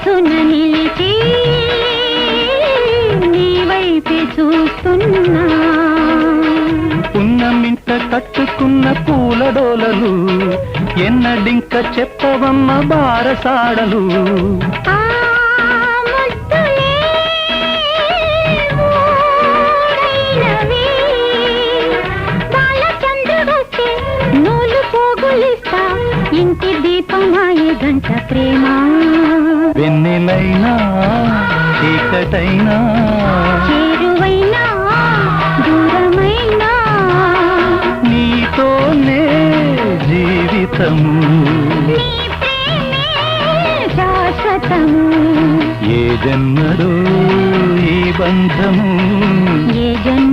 మనసున నిలిచి నీ వైపే చూస్తున్నా. పున్నమింట కట్టుకున్న పూలడోలలు ఎన్నడింక చెప్పవమ్మ బారసాడలు. ఆ ముద్దులే ఊరైనవి, బాలచంద్రుడొస్తే నూలు పోగులిస్తా, ఇంటి దీపమాయే గంట ప్రేమ. వెన్నెలైనా చీకటైనా చేరువైనా దూరమైనా నీతోనే జీవితము, నీ ప్రేమే శాశ్వతము. ఏ జన్మలో ఈ బంధము, ఏ జన్మ